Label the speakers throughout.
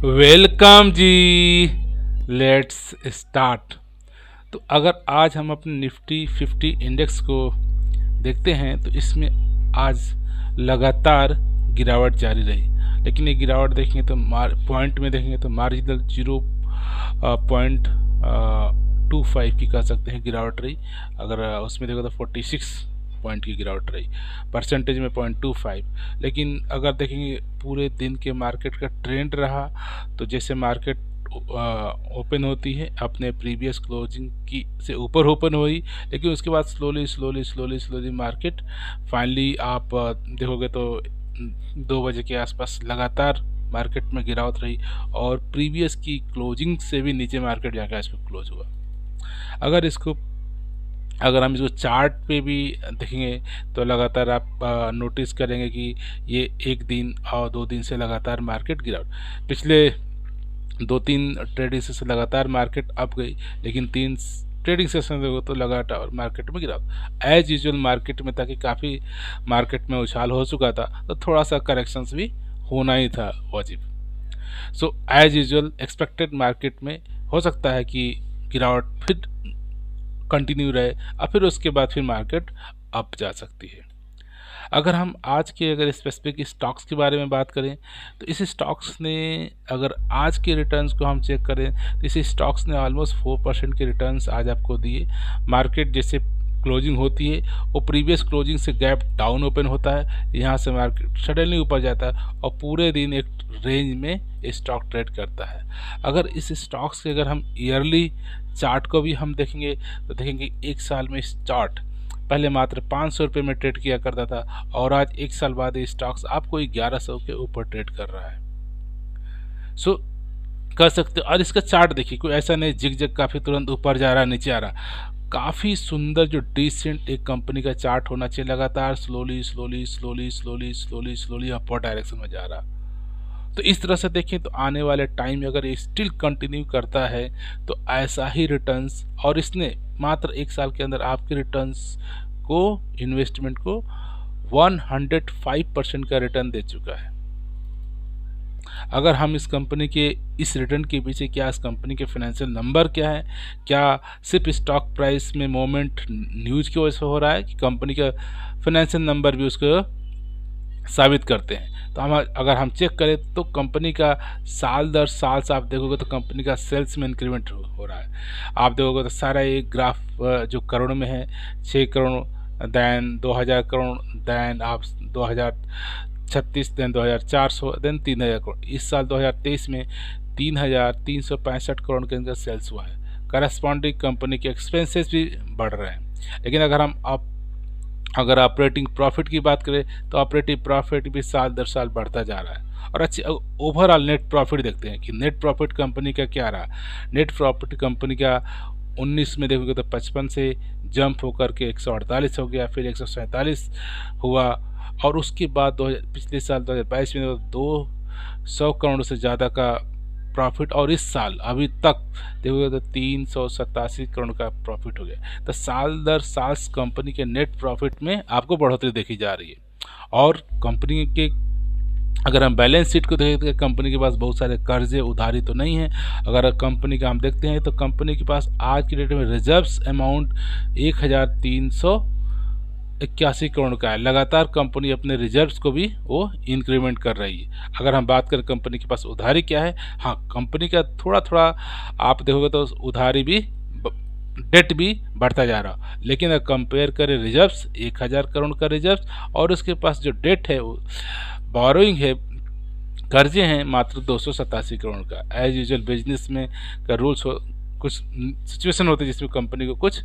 Speaker 1: Welcome ji. Let's start. तो अगर आज हम अपने निफ्टी 50 इंडेक्स को देखते हैं तो इसमें आज लगातार गिरावट जारी रही, लेकिन ये गिरावट देखेंगे तो पॉइंट में देखेंगे तो मार्जिनल 0.25 की कह सकते हैं गिरावट रही। अगर उसमें देखो तो 46 पॉइंट की गिरावट रही, परसेंटेज में 0.25। लेकिन अगर देखेंगे पूरे दिन के मार्केट का ट्रेंड रहा तो जैसे मार्केट ओपन होती है अपने प्रीवियस क्लोजिंग की से ऊपर ओपन हुई, लेकिन उसके बाद slowly slowly slowly slowly market finally आप देखोगे तो 2 बजे के आसपास लगातार मार्केट में गिरावट रही और प्रीवियस की क्लोजिंग से भी नीचे मार्केट जाकर इस पर क्लोज हुआ। अगर इसको अगर हम इसको चार्ट पे भी देखेंगे तो लगातार आप नोटिस करेंगे कि ये एक दिन और 2 दिन से लगातार मार्केट गिरावट, पिछले 2-3 ट्रेडिंग सेशन लगातार मार्केट अप गई, लेकिन 3 ट्रेडिंग सेशन देखो तो लगातार मार्केट में गिरावट एज यूजुअल मार्केट में, ताकि काफ़ी मार्केट में उछाल हो चुका था तो थोड़ा सा करेक्शंस भी होना ही था वाजिब। So as usual expected market में हो सकता है कि गिरावट फिर कंटिन्यू रहे और फिर उसके बाद फिर मार्केट अप जा सकती है। अगर हम आज के अगर स्पेसिफिक स्टॉक्स के बारे में बात करें तो इस स्टॉक्स ने, अगर आज के रिटर्न्स को हम चेक करें तो इस स्टॉक्स ने ऑलमोस्ट 4% के रिटर्न्स आज आपको दिए। मार्केट जैसे क्लोजिंग होती है वो प्रीवियस क्लोजिंग से गैप डाउन ओपन होता है, यहाँ से मार्केट सडनली ऊपर जाता है और पूरे दिन एक रेंज में स्टॉक ट्रेड करता है। अगर इस स्टॉक्स के अगर हम ईयरली चार्ट को भी हम देखेंगे तो देखेंगे एक साल में इस चार्ट पहले मात्र 500 रुपये में ट्रेड किया करता था और आज एक साल बाद ये स्टॉक्स आपको 1100 के ऊपर ट्रेड कर रहा है। सो कर सकते हो। और इसका चार्ट देखिए, कोई ऐसा नहीं जिग जग काफ़ी तुरंत ऊपर जा रहा नीचे आ रहा, काफ़ी सुंदर जो डिसेंट एक कंपनी का चार्ट होना चाहिए, लगातार slowly slowly slowly slowly slowly slowly upward direction में जा रहा। तो इस तरह से देखें तो आने वाले टाइम में अगर ये स्टिल कंटिन्यू करता है तो ऐसा ही रिटर्न्स, और इसने मात्र एक साल के अंदर आपके रिटर्न्स को, इन्वेस्टमेंट को 105% का रिटर्न दे चुका है। अगर हम इस कंपनी के इस रिटर्न के पीछे क्या, इस कंपनी के फाइनेंशियल नंबर क्या है, क्या सिर्फ स्टॉक प्राइस में मोमेंट न्यूज की वजह से हो रहा है कि कंपनी का फाइनेंशियल नंबर भी उसको साबित करते हैं। तो हम अगर हम चेक करें तो कंपनी का साल दर साल से आप देखोगे तो कंपनी का सेल्स में इंक्रीमेंट हो रहा है। आप देखोगे तो सारा एक ग्राफ जो करोड़ में है, 6 करोड़, देन 2000 करोड़, देन आप 2036, देन 2400, देन 3000 करोड़। इस साल 2023 में 3365 करोड़ के अंदर सेल्स हुआ है। करस्पॉन्डिंग कंपनी के एक्सपेंसेस भी बढ़ रहे हैं। लेकिन अगर ऑपरेटिंग प्रॉफिट की बात करें तो ऑपरेटिंग प्रॉफिट भी साल दर साल बढ़ता जा रहा है। और अच्छी ओवरऑल नेट प्रॉफिट देखते हैं कि नेट प्रॉफिट कंपनी का क्या रहा। नेट प्रॉफिट कंपनी का 19 में देखोगे तो 55 से जंप होकर के 148 हो गया, फिर 147 हुआ, और उसके बाद पिछले साल 2022 में 200 करोड़ से ज़्यादा का प्रॉफिट, और इस साल अभी तक देखोगे तो 387 करोड़ का प्रॉफिट हो गया। तो साल दर साल कंपनी के नेट प्रॉफिट में आपको बढ़ोतरी देखी जा रही है। और कंपनी के अगर हम बैलेंस शीट को देखें तो कंपनी के पास बहुत सारे कर्जे उधारी तो नहीं है। अगर कंपनी का हम देखते हैं तो कंपनी के पास आज की डेट में रिजर्व्स अमाउंट 1381 करोड़ का है। लगातार कंपनी अपने रिजर्व्स को भी वो इंक्रीमेंट कर रही है। अगर हम बात करें कंपनी के पास उधारी क्या है, हाँ कंपनी का थोड़ा थोड़ा आप देखोगे तो उधारी भी, डेट भी बढ़ता जा रहा। लेकिन अगर कंपेयर करें रिजर्व्स, 1000 करोड़ का रिजर्व्स, और उसके पास जो डेट है वो बोरोइंग है, कर्जे हैं मात्र 287 करोड़ का। एज यूजल बिजनेस में का रूल्स हो, कुछ सिचुएशन होती है जिसमें कंपनी को कुछ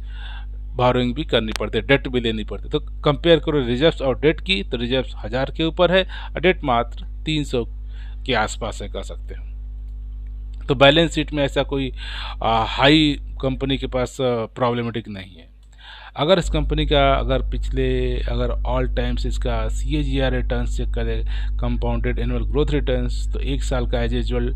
Speaker 1: बोरोइंग भी करनी पड़ती है, डेट भी लेनी पड़ती है। तो कंपेयर करो रिजर्व्स और डेट की तो रिजर्व्स 1000 के ऊपर है और डेट मात्र 300 के आसपास है, कह सकते हैं। तो बैलेंस शीट में ऐसा कोई हाई कंपनी के पास प्रॉब्लमेटिक नहीं है। अगर इस कंपनी का अगर ऑल टाइम्स इसका CAGR रिटर्न्स चेक करें, कंपाउंडेड एनुअल ग्रोथ रिटर्न्स, तो एक साल का एज यूजुअल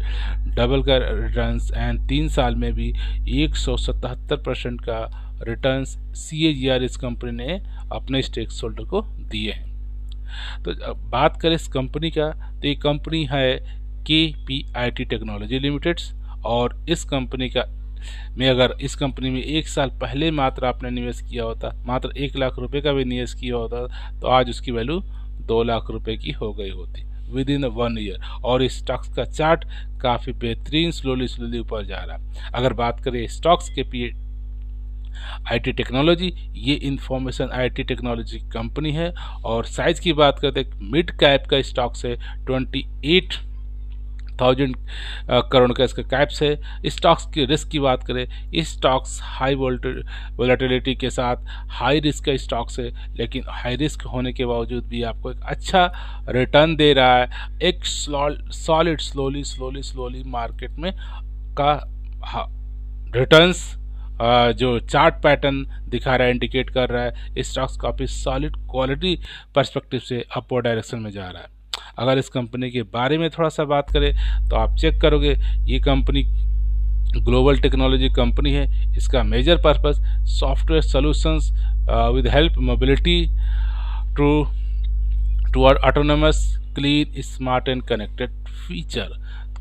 Speaker 1: डबल का रिटर्न्स एंड 3 साल में भी 177% का रिटर्न्स CAGR इस कंपनी ने अपने स्टेक होल्डर को दिए हैं। तो अब बात करें इस कंपनी का, तो ये कंपनी है KPIT टेक्नोलॉजी लिमिटेड्स। और इस कंपनी का में अगर इस कंपनी में 1 साल पहले मात्र आपने निवेश किया होता, मात्र 1 लाख रुपए का भी निवेश किया होता, तो आज उसकी वैल्यू 2 लाख रुपए की हो गई होती विद इन 1 ईयर। और इस स्टॉक्स का चार्ट काफ़ी बेहतरीन स्लोली ऊपर जा रहा है। अगर बात करें स्टॉक्स के आईटी टेक्नोलॉजी, ये इंफॉर्मेशन आईटी टेक्नोलॉजी कंपनी है। और साइज की बात करते हैं, मिड कैप का स्टॉक्स है, 28,000 करोड़ का इसका कैप्स है। स्टॉक्स की रिस्क की बात करें, इस स्टॉक्स हाई वोलेटिलिटी के साथ हाई रिस्क का स्टॉक्स है, लेकिन हाई रिस्क होने के बावजूद भी आपको एक अच्छा रिटर्न दे रहा है। एक सॉलिड स्लोली मार्केट में का रिटर्न्स जो चार्ट पैटर्न दिखा रहा है, इंडिकेट कर रहा है, स्टॉक्स काफ़ी सॉलिड क्वालिटी पर्सपेक्टिव से अपवर्ड डायरेक्शन में जा रहा है। अगर इस कंपनी के बारे में थोड़ा सा बात करें तो आप चेक करोगे, ये कंपनी ग्लोबल टेक्नोलॉजी कंपनी है। इसका major purpose software solutions with help mobility to toward autonomous clean smart and connected feature.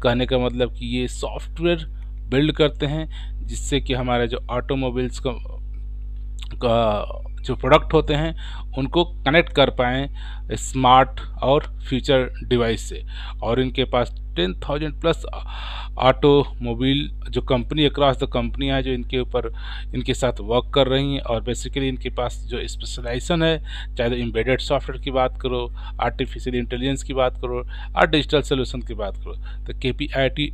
Speaker 1: कहने का मतलब कि ये सॉफ्टवेयर बिल्ड करते हैं जिससे कि हमारे जो ऑटोमोबाइल्स का जो प्रोडक्ट होते हैं उनको कनेक्ट कर पाएँ स्मार्ट और फ्यूचर डिवाइस से। और इनके पास 10,000 प्लस ऑटोमोबाइल जो कंपनी अक्रॉस द कंपनियाँ हैं जो इनके ऊपर इनके साथ वर्क कर रही हैं। और बेसिकली इनके पास जो स्पेशलाइजेशन है, चाहे तो एम्बेडेड सॉफ्टवेयर की बात करो, आर्टिफिशियल इंटेलिजेंस की बात करो और डिजिटल सोल्यूशन की बात करो, तो KPIT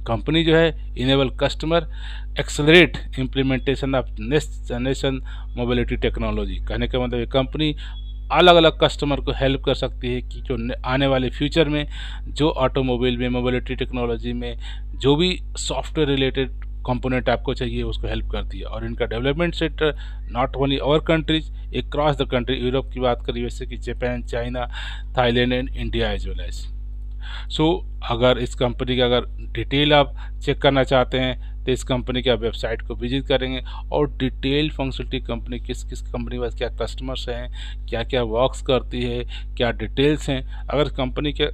Speaker 1: कंपनी जो है enable customer accelerate implementation of next generation mobility technology. कहने का मतलब ये कंपनी अलग अलग कस्टमर को हेल्प कर सकती है कि जो आने वाले फ्यूचर में जो ऑटोमोबाइल में मोबिलिटी टेक्नोलॉजी में जो भी सॉफ्टवेयर रिलेटेड कंपोनेंट आपको चाहिए उसको हेल्प करती है। और इनका development sector not only our countries, across the country, Europe की बात करिए जैसे कि Japan, China, Thailand and India as well as. So अगर इस कंपनी का अगर डिटेल आप चेक करना चाहते हैं तो इस कंपनी के आप वेबसाइट को विजिट करेंगे और डिटेल फंक्शनलिटी कंपनी किस किस कंपनी में क्या कस्टमर्स हैं, क्या क्या वर्क्स करती है, क्या डिटेल्स हैं। अगर कंपनी के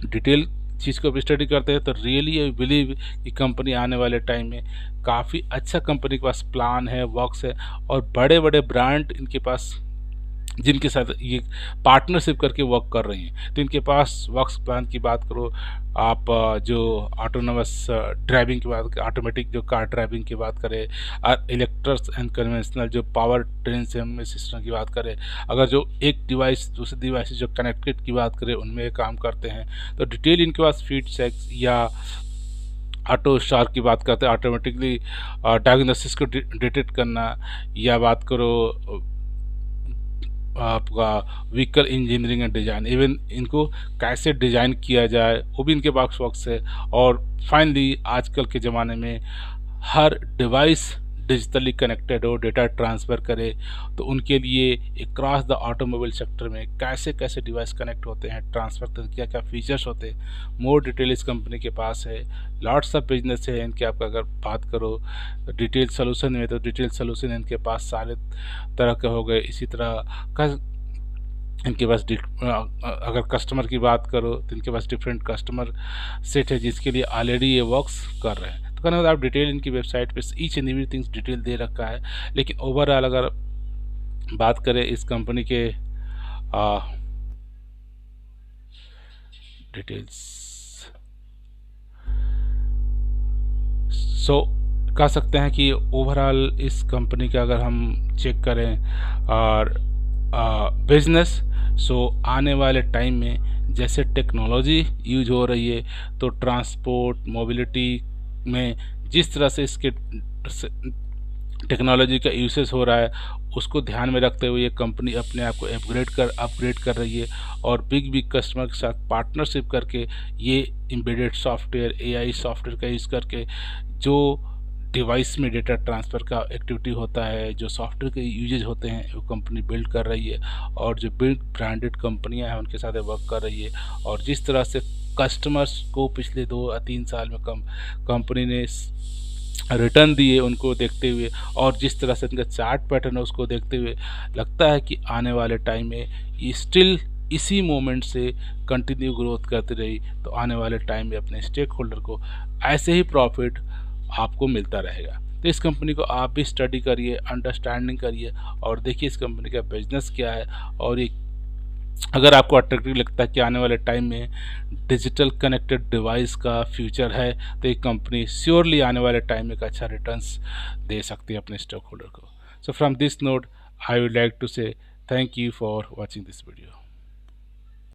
Speaker 1: डिटेल चीज़ को भी स्टडी करते हैं तो रियली आई बिलीव कि कंपनी आने वाले टाइम में काफ़ी अच्छा कंपनी के पास प्लान है, वर्क्स है और बड़े बड़े ब्रांड इनके पास जिनके साथ ये पार्टनरशिप करके वर्क कर रही हैं। तो इनके पास वर्क्स प्लान की बात करो आप, जो ऑटोनोमस ड्राइविंग की बात करें, ऑटोमेटिक जो कार ड्राइविंग की बात करें, और इलेक्ट्रिक एंड कन्वेंशनल जो पावर ट्रेन से हम सिस्टम की बात करें, अगर जो एक डिवाइस दूसरे डिवाइस से जो कनेक्टेड की बात करें उनमें ये काम करते हैं। तो डिटेल इनके पास फीड चेक्स या ऑटो स्टार की बात करते हैं, ऑटोमेटिकली डायग्नोसिस को डिटेक्ट करना, या बात करो आपका vehicle engineering and design, even इनको कैसे डिज़ाइन किया जाए वो भी इनके पास वर्क्स है। और फाइनली आजकल के ज़माने में हर डिवाइस डिजिटली कनेक्टेड हो, डेटा ट्रांसफ़र करे, तो उनके लिए अक्रॉस द ऑटोमोबाइल सेक्टर में कैसे कैसे डिवाइस कनेक्ट होते हैं, ट्रांसफ़र करते क्या क्या फीचर्स होते हैं, मोर डिटेल इस कंपनी के पास है। लॉट्स ऑफ बिजनेस है इनके। आपका अगर बात करो डिटेल सोल्यूशन में तो डिटेल सोल्यूशन इनके पास सारे तरह के हो गए। इसी तरह का इनके पास अगर कस्टमर की बात करो तो इनके पास डिफरेंट कस्टमर सेट है जिसके लिए ऑलरेडी ये वर्क्स कर रहे हैं। तो कहने मतलब आप डिटेल इनकी वेबसाइट पे each and every things detail दे रखा है। लेकिन ओवरऑल अगर बात करें इस कंपनी के डिटेल्स, सो कह सकते हैं कि ओवरऑल इस कंपनी का अगर हम चेक करें और बिजनेस, सो आने वाले टाइम में जैसे टेक्नोलॉजी यूज हो रही है तो ट्रांसपोर्ट मोबिलिटी में जिस तरह से इसके टेक्नोलॉजी का यूसेस हो रहा है उसको ध्यान में रखते हुए ये कंपनी अपने आप को अपग्रेड कर रही है और बिग कस्टमर के साथ पार्टनरशिप करके ये एम्बेडेड सॉफ्टवेयर एआई सॉफ्टवेयर का यूज़ करके जो डिवाइस में डेटा ट्रांसफ़र का एक्टिविटी होता है, जो सॉफ्टवेयर के यूजेज होते हैं वो कंपनी बिल्ड कर रही है। और जो बिग ब्रांडेड कंपनियां हैं उनके साथ वर्क कर रही है। और जिस तरह से कस्टमर्स को पिछले 2 या 3 साल में कंपनी ने रिटर्न दिए उनको देखते हुए और जिस तरह से इनका चार्ट पैटर्न है उसको देखते हुए लगता है कि आने वाले टाइम में ये स्टिल इसी मोमेंट से कंटिन्यू ग्रोथ करती रही तो आने वाले टाइम में अपने स्टेक होल्डर को ऐसे ही प्रॉफिट आपको मिलता रहेगा। तो इस कंपनी को आप भी स्टडी करिए, अंडरस्टैंडिंग करिए और देखिए इस कंपनी का बिजनेस क्या है। और ये अगर आपको अट्रैक्टिव लगता है कि आने वाले टाइम में डिजिटल कनेक्टेड डिवाइस का फ्यूचर है, तो एक कंपनी श्योरली आने वाले टाइम में एक अच्छा रिटर्न्स दे सकती है अपने स्टॉक होल्डर को। So from this note I would like to say thank you for watching this video.